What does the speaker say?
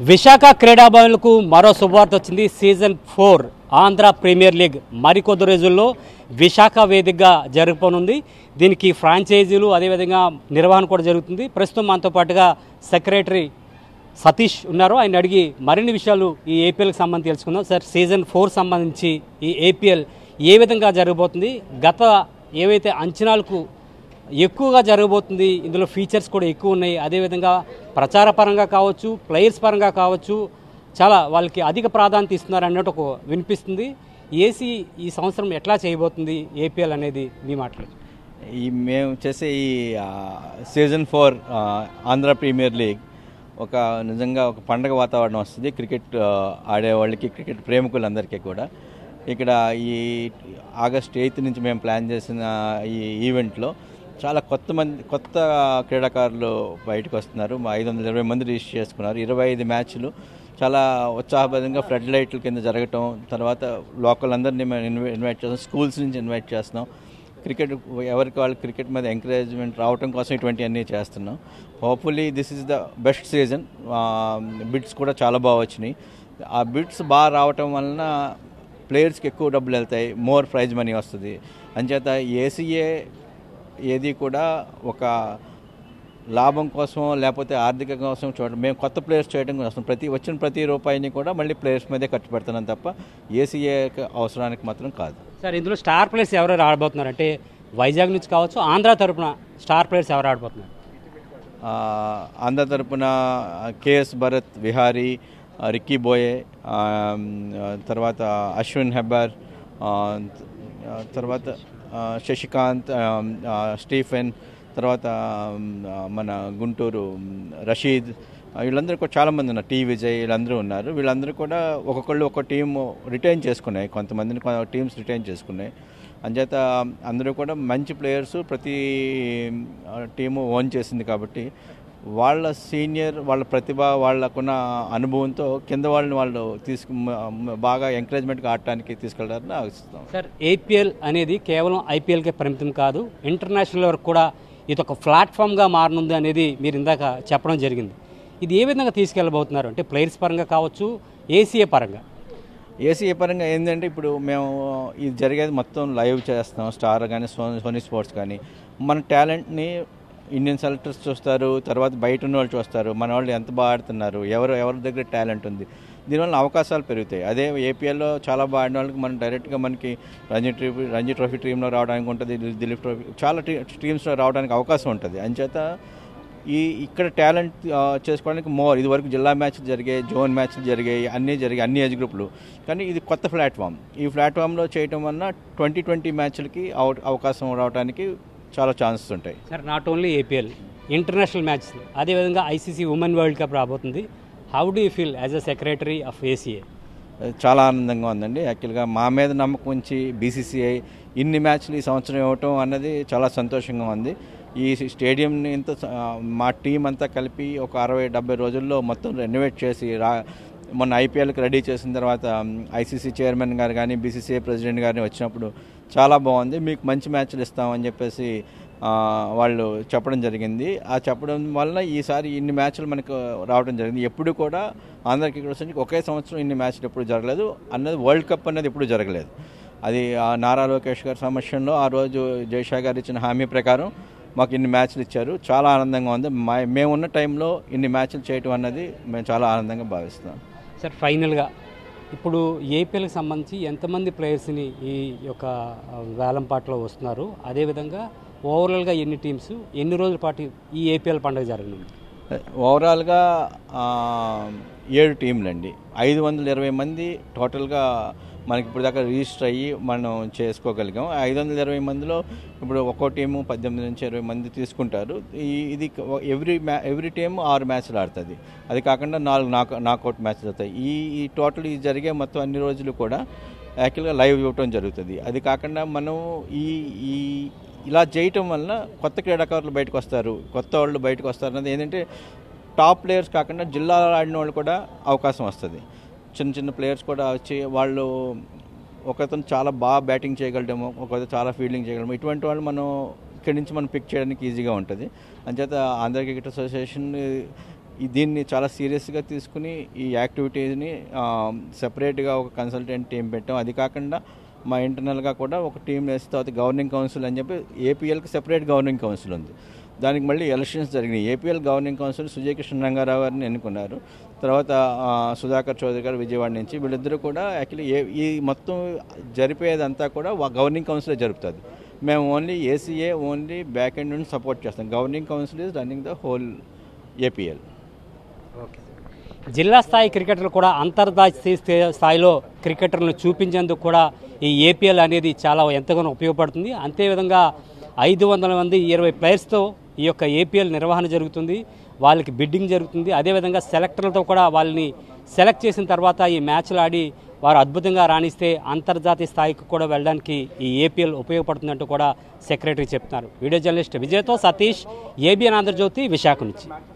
విశాఖ క్రీడాభవన్కు మరో శుభవార్త వచ్చింది. సీజన్ 4 ఆంధ్ర ప్రీమియర్ లీగ్ మరికొద్ది రోజుల్లో విశాఖ వేదికగా జరగనుంది. దీనికి ఫ్రాంచైజీలు అదేవిధంగా నిర్వహణ కూడా జరుగుతుంది. ప్రస్తుతం మనతో పాటుగా సెక్రటరీ సతీష్ ఉన్నారు. ఆయన అడిగి మరిన్ని విషయాలు ఈ ఏపీఎల్కి సంబంధించి తెలుసుకుందాం. సార్, సీజన్ 4 సంబంధించి ఈ ఏపీఎల్ ఏ విధంగా జరగబోతుంది? గత ఏవైతే అంచనాలకు ఎక్కువగా జరగబోతుంది, ఇందులో ఫీచర్స్ కూడా ఎక్కువ ఉన్నాయి. అదేవిధంగా ప్రచార పరంగా కావచ్చు, ప్లేయర్స్ పరంగా కావచ్చు, చాలా వాళ్ళకి అధిక ప్రాధాన్యత ఇస్తున్నారు అన్నట్టు ఒక వినిపిస్తుంది. ఏసీ ఈ సంవత్సరం ఎట్లా చేయబోతుంది ఏపీఎల్ అనేది మీ మాటలు? మేము చేసే ఈ సీజన్ 4 ఆంధ్ర ప్రీమియర్ లీగ్ నిజంగా ఒక పండగ వాతావరణం వస్తుంది క్రికెట్ ఆడేవాళ్ళకి, క్రికెట్ ప్రేమికులందరికీ కూడా. ఇక్కడ ఈ ఆగస్ట్ 8 నుంచి మేము ప్లాన్ చేసిన ఈ ఈవెంట్లో చాలా కొత్త క్రీడాకారులు బయటకు వస్తున్నారు. 520 మంది రిజిస్టర్ చేసుకున్నారు. 25 మ్యాచ్లు చాలా ఉత్సాహబద్ధంగా ఫ్లడ్ లైట్ల కింద జరగటం, తర్వాత లోకల్ అందరినీ మేము ఇన్వైట్ చేస్తాం, స్కూల్స్ నుంచి ఇన్వైట్ చేస్తున్నాం. క్రికెట్ ఎవరికి వాళ్ళు క్రికెట్ మీద ఎంకరేజ్మెంట్ రావడం కోసం ఇటువంటివన్నీ చేస్తున్నాం. Hopefully this is the best season. Bids కూడా చాలా బాగా వచ్చినాయి. ఆ బిడ్స్ బాగా రావటం వలన ప్లేయర్స్కి ఎక్కువ డబ్బులు వెళ్తాయి, మోర్ ప్రైజ్ మనీ వస్తుంది. అంచేత ఏసీఏ ఏది కూడా ఒక లాభం కోసం లేకపోతే ఆర్థిక కోసం చూడడం, మేము కొత్త ప్లేయర్స్ చేయడం కోసం వచ్చిన ప్రతి రూపాయిని కూడా మళ్ళీ ప్లేయర్స్ మీదే ఖర్చు పెడుతున్నాం తప్ప ఏసీఏ అవసరానికి మాత్రం కాదు. సార్, ఇందులో స్టార్ ప్లేయర్స్ ఎవరు ఆడబోతున్నారు అంటే వైజాగ్ నుంచి కావచ్చు, ఆంధ్ర తరపున స్టార్ ప్లేయర్స్ ఎవరు ఆడబోతున్నారు? ఆంధ్ర తరపున కేఎస్ భరత్, విహారీ, రిక్కీ బోయే, తర్వాత అశ్విన్ హెబ్బర్, తర్వాత శశికాంత్, స్టీఫెన్, తర్వాత మన గుంటూరు రషీద్, వీళ్ళందరూ కూడా చాలామంది ఉన్నారు. టీ విజయ్, వీళ్ళందరూ ఉన్నారు. వీళ్ళందరూ కూడా ఒక్కొక్కళ్ళు ఒక టీం రిటైన్ చేసుకున్నాయి, కొంతమందిని టీమ్స్ రిటైన్ చేసుకున్నాయి. అంచేత అందరూ కూడా మంచి ప్లేయర్స్ ప్రతి టీము ఓన్ చేసింది కాబట్టి వాళ్ళ వాళ్ళ ప్రతిభ, వాళ్ళకున్న అనుభవంతో కింద వాళ్ళు బాగా ఎంకరేజ్మెంట్గా ఆడటానికి తీసుకెళ్లారని ఆశిస్తాం. సార్, ఏపీఎల్ అనేది కేవలం ఐపీఎల్కే పరిమితం కాదు, ఇంటర్నేషనల్ వరకు కూడా ఇది ఒక ప్లాట్ఫామ్గా మారనుంది అనేది మీరు ఇందాక చెప్పడం జరిగింది. ఇది ఏ విధంగా తీసుకెళ్ళబోతున్నారు అంటే ప్లేయర్స్ పరంగా కావచ్చు, ఏసీఏ పరంగా? ఏసీఏ పరంగా ఏంటంటే ఇప్పుడు మేము ఇది జరిగేది మొత్తం లైవ్ చేస్తాం. స్టార్ కానీ సోనీ స్పోర్ట్స్ కానీ మన టాలెంట్ని ఇండియన్ సెలెక్టర్స్ చూస్తారు, తర్వాత బయట ఉన్న వాళ్ళు చూస్తారు, మన వాళ్ళు ఎంత బాగా ఆడుతున్నారు, ఎవరి దగ్గర టాలెంట్ ఉంది. దీనివల్ల అవకాశాలు పెరుగుతాయి. అదే ఏపీఎల్లో చాలా బాగా ఆడిన వాళ్ళకి మనం డైరెక్ట్గా మనకి రంజీ ట్రోఫీ టీంలో రావడానికి ఉంటుంది, దిలీప్ ట్రోఫీ చాలా టీమ్స్లో రావడానికి అవకాశం ఉంటుంది. అంచేత ఇక్కడ టాలెంట్ చేసుకోవడానికి ఇదివరకు జిల్లా మ్యాచ్లు జరిగాయి, జోన్ మ్యాచ్లు జరిగాయి, అన్ని ఏజ్ గ్రూపులు. కానీ ఇది కొత్త ప్లాట్ఫామ్. ఈ ప్లాట్ఫామ్లో చేయటం వలన 2020 మ్యాచ్లకి అవకాశం రావడానికి చాలా ఛాన్సెస్ ఉంటాయి. Sir, not only APL, international matches, అదేవిధంగా ఐసీసీ ఉమెన్ వరల్డ్ కప్ రాబోతుంది. How do you feel as a secretary of ACA? చాలా ఆనందంగా ఉందండి. యాక్చువల్గా మా మీద నమ్మకం ఉంచి బీసీసీఐ ఇన్ని మ్యాచ్లు ఈ సంవత్సరం ఇవ్వటం అన్నది చాలా సంతోషంగా ఉంది. ఈ స్టేడియంని మా టీం అంతా కలిపి ఒక 60-70 రోజుల్లో మొత్తం రెనోవేట్ చేసి మొన్న ఐపీఎల్కి రెడీ చేసిన తర్వాత ఐసీసీ చైర్మన్ గారు కానీ బీసీసీఐ ప్రెసిడెంట్ గారిని వచ్చినప్పుడు చాలా బాగుంది, మీకు మంచి మ్యాచ్లు ఇస్తామని చెప్పేసి వాళ్ళు చెప్పడం జరిగింది. ఆ చెప్పడం వల్ల ఈసారి ఇన్ని మ్యాచ్లు మనకు రావడం జరిగింది. ఎప్పుడు కూడా ఆంధ్ర క్రికెట్ అసోసియేషన్కి ఒకే సంవత్సరం ఇన్ని మ్యాచ్లు ఎప్పుడు జరగలేదు అన్నది, వరల్డ్ కప్ అనేది ఎప్పుడు జరగలేదు. అది నారా లోకేష్ గారి సమక్షంలో ఆ రోజు జైషా గారు ఇచ్చిన హామీ ప్రకారం మాకు ఇన్ని మ్యాచ్లు ఇచ్చారు. చాలా ఆనందంగా ఉంది. మేమున్న టైంలో ఇన్ని మ్యాచ్లు చేయటం అన్నది మేము చాలా ఆనందంగా భావిస్తున్నాం. సార్, ఫైనల్గా ఇప్పుడు ఏపీఎల్కి సంబంధించి ఎంతమంది ప్లేయర్స్ని ఈ యొక్క వేలంపాట్లో వస్తున్నారు? అదేవిధంగా ఓవరాల్గా ఎన్ని టీమ్స్, ఎన్ని రోజుల పాటు ఈ ఏపీఎల్ పండుగ జరగనుంది? ఓవరాల్గా 7 టీంలు అండి, 520 మంది టోటల్గా మనకి ఇప్పుడు దాకా రిజిస్టర్ అయ్యి మనం చేసుకోగలిగాం. 520 మందిలో ఇప్పుడు ఒక్కో టీము 18 నుంచి 20 మంది తీసుకుంటారు. ఇది ఎవ్రీ టీమ్ 6 మ్యాచ్లు ఆడుతుంది. అది కాకుండా 4 నాకౌట్ మ్యాచ్లు అవుతాయి. ఈ టోటల్ ఈ జరిగే మొత్తం అన్ని రోజులు కూడా యాక్చువల్గా లైవ్ ఇవ్వటం జరుగుతుంది. అది కాకుండా మనం ఇలా చేయటం వలన కొత్త క్రీడాకారులు బయటకు వస్తారు, కొత్త వాళ్ళు బయటకు వస్తారు అన్నది ఏంటంటే టాప్ ప్లేయర్స్ కాకుండా జిల్లాలో ఆడిన వాళ్ళు కూడా అవకాశం వస్తుంది. చిన్న ప్లేయర్స్ కూడా వచ్చి వాళ్ళు ఒకతను చాలా బాగా బ్యాటింగ్ చేయగలడేమో, ఒకతను చాలా ఫీల్డింగ్ చేయగలము, ఇటువంటి వాళ్ళు మనం ఇక్కడి నుంచి మనం పిక్ చేయడానికి ఈజీగా ఉంటుంది. అంచేత ఆంధ్ర క్రికెట్ అసోసియేషన్ దీన్ని చాలా సీరియస్గా తీసుకుని ఈ యాక్టివిటీస్ని సెపరేట్గా ఒక కన్సల్టెంట్ టీం పెట్టాం. అది కాకుండా మా ఇంటర్నల్గా కూడా ఒక టీం వేసి తర్వాత గవర్నింగ్ కౌన్సిల్ అని చెప్పి ఏపీఎల్కి సెపరేట్ గవర్నింగ్ కౌన్సిల్ ఉంది. దానికి మళ్ళీ ఎలక్షన్స్ జరిగినాయి. APL governing council Sujay Krishna Rangarao గారిని ఎన్నుకున్నారు. తర్వాత సుధాకర్ చౌదరి గారు విజయవాడ నుంచి, వీళ్ళిద్దరూ కూడా యాక్చువల్లీ ఈ మొత్తం జరిపేదంతా కూడా గవర్నింగ్ కౌన్సిలే జరుపుతుంది. మేము only ACA only back end నుండి సపోర్ట్ చేస్తాం. Governing council is running the whole APL. జిల్లా స్థాయి క్రికెటర్లు కూడా అంతర్జాతీయ స్థాయిలో క్రికెటర్లను చూపించేందుకు కూడా ఈ ఏపీఎల్ అనేది చాలా ఎంతగానో ఉపయోగపడుతుంది. అంతేవిధంగా 500 మంది 20 ప్లేయర్స్తో ఈ యొక్క ఏపీఎల్ నిర్వహణ జరుగుతుంది. వాళ్ళకి బిడ్డింగ్ జరుగుతుంది. అదేవిధంగా సెలెక్టర్లతో కూడా వాళ్ళని సెలెక్ట్ చేసిన తర్వాత ఈ మ్యాచ్లు ఆడి వారు అద్భుతంగా రాణిస్తే అంతర్జాతీయ స్థాయికి కూడా వెళ్ళడానికి ఈ ఏపీఎల్ ఉపయోగపడుతుందంటూ కూడా సెక్రటరీ చెప్తున్నారు. వీడియో జర్నలిస్ట్ విజయ్తో సతీష్, ఏబిఎన్ ఆంధ్రజ్యోతి, విశాఖ నుంచి.